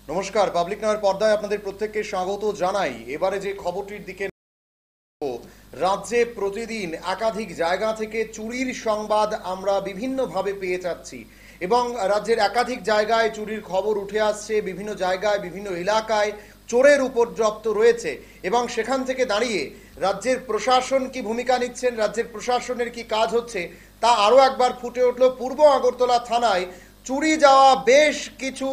নমস্কার, পাবলিক নয়ের পর্দায় আপনাদের প্রত্যেককে স্বাগত জানাই। এবারে যে খবরটির দিকে রাজ্যে প্রতিদিন একাধিক জায়গা থেকে চুরির সংবাদ আমরা বিভিন্নভাবে পেয়ে যাচ্ছি এবং রাজ্যের একাধিক জায়গায় চুরির খবর উঠে আসছে। বিভিন্ন জায়গায় বিভিন্ন এলাকায় চোরের উপদ্রব রয়েছে এবং সেখান থেকে দাঁড়িয়ে রাজ্যের প্রশাসন কি ভূমিকা নিচ্ছেন, রাজ্যের প্রশাসনের কি কাজ হচ্ছে তা আরও একবার ফুটে উঠল। পূর্ব আগরতলা থানায় চুরি যাওয়া বেশ কিছু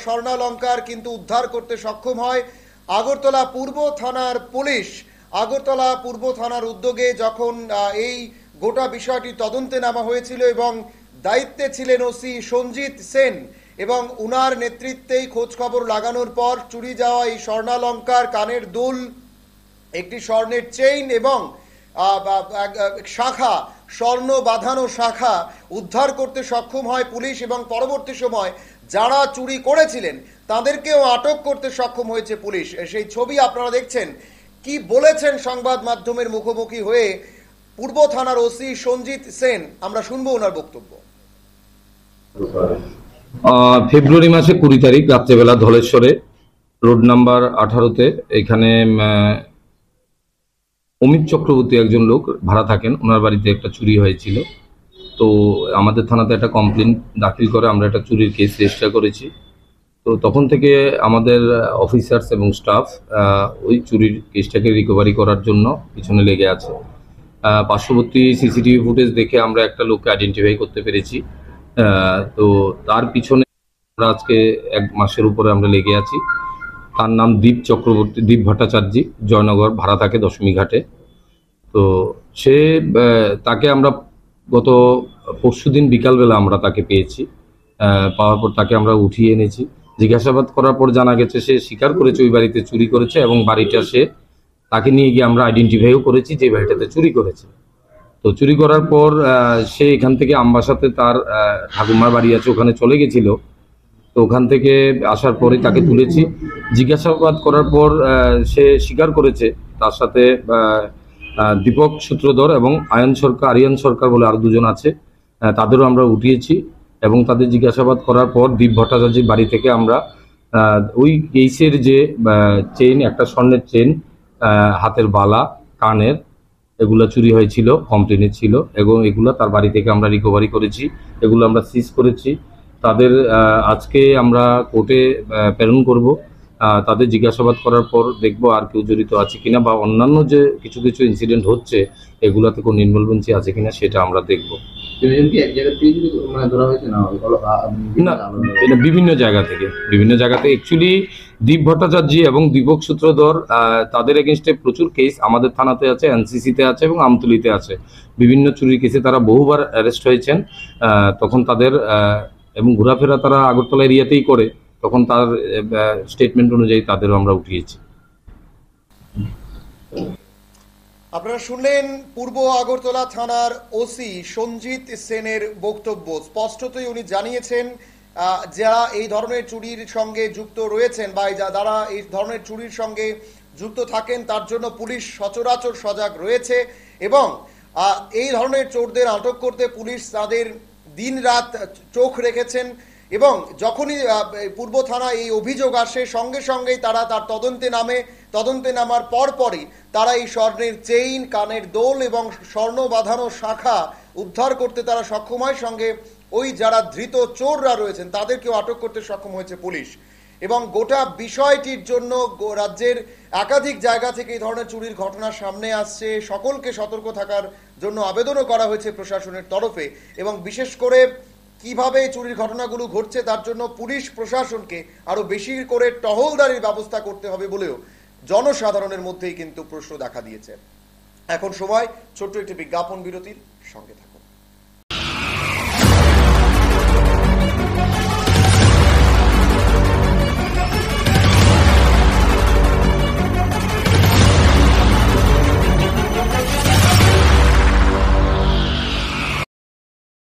স্বর্ণালঙ্কার কিন্তু উদ্ধার করতে সক্ষম হয় আগরতলা পূর্ব থানার পুলিশ। আগরতলা পূর্ব থানার উদ্যোগে যখন এই গোটা বিষয়টি তদন্তে নামা হয়েছিল এবং দায়িত্বে ছিলেন ওসি সঞ্জিত সেন এবং উনার নেতৃত্বেই খোঁজ খবর লাগানোর পর চুরি যাওয়া এই স্বর্ণালঙ্কার, কানের দুল, একটি স্বর্ণের চেইন এবং শাখা, স্বর্ণ বাঁধানো শাখা উদ্ধার করতে সক্ষম হয় পুলিশ এবং পরবর্তী সময় যারা চুরি করেছিলেন তাদেরকেও আটক করতে সক্ষম হয়েছে পুলিশ। সেই ছবি আপনারা দেখছেন। কি বলেছেন সংবাদ মাধ্যমের মুখোমুখি হয়ে পূর্ব থানার ওসি সঞ্জিত সেন, আমরা শুনবো ওনার বক্তব্য। ফেব্রুয়ারি মাসে 20 তারিখ রাত্রেবেলা ধলেশ্বরে রোড নাম্বার 18-তে এখানে অমিত চক্রবর্তী একজন লোক ভাড়া থাকেন, ওনার বাড়িতে একটা চুরি হয়েছিল। তো আমাদের থানাতে একটা কমপ্লেন দাখিল করে আমরা একটা চুরির কেস রেজিস্টার করেছি। তো তখন থেকে আমাদের অফিসার্স এবং স্টাফ ওই চুরির কেসটাকে রিকভারি করার জন্য পিছনে লেগে আছে। পার্শ্ববর্তী সিসিটিভি ফুটেজ দেখে আমরা একটা লোককে আইডেন্টিফাই করতে পেরেছি। তো তার পিছনে আমরা আজকে 1 মাসের উপরে আমরা লেগে আছি। তার নাম দীপ ভট্টাচার্য, জয়নগর ভাড়া থাকে দশমীঘাটে। তো তাকে আমরা গত পরশুদিন বিকালবেলা আমরা তাকে পেয়েছি। পাওয়ার পর তাকে আমরা উঠিয়ে এনেছি। জিজ্ঞাসাবাদ করার পর জানা গেছে সে স্বীকার করেছে ওই বাড়িতে চুরি করেছে এবং বাড়িটা তাকে নিয়ে গিয়ে আমরা আইডেন্টিফাইও করেছি যে বাড়িটাতে চুরি করেছে। তো চুরি করার পর সে এখান থেকে আমবাসাতে তার ঠাকুমার বাড়ি আছে, ওখানে চলে গেছিল। তো ওখান থেকে আসার পরে তাকে তুলেছি। জিজ্ঞাসাবাদ করার পর সে স্বীকার করেছে। তার সাথে দীপক সূত্রধর এবং আরিয়ান সরকার বলে আর 2 জন আছে, তাদেরও আমরা উঠিয়েছি এবং তাদের জিজ্ঞাসাবাদ করার পর দীপ ভট্টাচার্যের বাড়ি থেকে আমরা ওই কেসের যে চেইন, একটা স্বর্ণের চেইন, হাতের বালা, কানের, এগুলো চুরি হয়েছিল, কমপ্লেনে ছিল এবং এগুলো তার বাড়ি থেকে আমরা রিকভারি করেছি। এগুলো আমরা সিজ করেছি। তাদের আজকে আমরা কোর্টে প্রেরণ করব। তাদের জিজ্ঞাসাবাদ করার পর দেখবো আর কেউ জড়িত আছে কিনা বা অন্যান্য যে কিছু কিছু ইনসিডেন্ট হচ্ছে এগুলাতে কোনো ইনভলভেন্সি আছে কিনা সেটা আমরা দেখব। না, এটা বিভিন্ন জায়গা থেকে অ্যাকচুয়ালি দীপ ভট্টাচার্য এবং দীপক সূত্রধর তাদের এগেনস্টে প্রচুর কেস আমাদের থানাতে আছে, এনসিসিতে আছে এবং আমতলিতে আছে। বিভিন্ন চুরির কেসে তারা বহুবার অ্যারেস্ট হয়েছেন। তখন তাদের এবং ঘোরাফেরা তারা আগরতলা এরিয়াতেই করে, তখন তার স্টেটমেন্ট অনুযায়ী তাদেরও আমরা উঠিয়েছি। আপনারা শুনলেন পূর্ব আগরতলা থানার ওসি সঞ্জিত সেনের বক্তব্য। স্পষ্টতই উনি জানিয়েছেন যারা এই ধরনের চুরির সঙ্গে যুক্ত রয়েছেন বা যারা এই ধরনের চুরির সঙ্গে যুক্ত থাকেন তার জন্য পুলিশ সচরাচর সজাগ রয়েছে এবং এই ধরনের চোরদের আটক করতে পুলিশ তাদের দিন রাত চোখ রেখেছেন এবং যখনই পূর্ব থানায় এই অভিযোগ আসে সঙ্গে সঙ্গেই তারা তার তদন্তে নামার পরপরই তারা এই স্বর্ণের চেইন, কানের দোল এবং স্বর্ণ বাঁধানো শাখা উদ্ধার করতে তারা সক্ষম হয়। সঙ্গে ওই যারা ধৃত চোররা রয়েছেন তাদেরকেও আটক করতে সক্ষম হয়েছে পুলিশ। এবং গোটা বিষয়টির জন্য রাজ্যের একাধিক জায়গা থেকে এই ধরনের চুরির ঘটনা সামনে আসছে। সকলকে সতর্ক থাকার জন্য আবেদনও করা হয়েছে প্রশাসনের তরফে এবং বিশেষ করে কিভাবে চুরির ঘটনাগুলো ঘটছে তার জন্য পুলিশ প্রশাসনকে আরো বেশি করে টহলদারির ব্যবস্থা করতে হবে বলেও জনসাধারণের মধ্যেই কিন্তু প্রশ্ন দেখা দিয়েছে। এখন সময় ছোট্ট একটি বিজ্ঞাপন বিরতির, সঙ্গে থাকুন।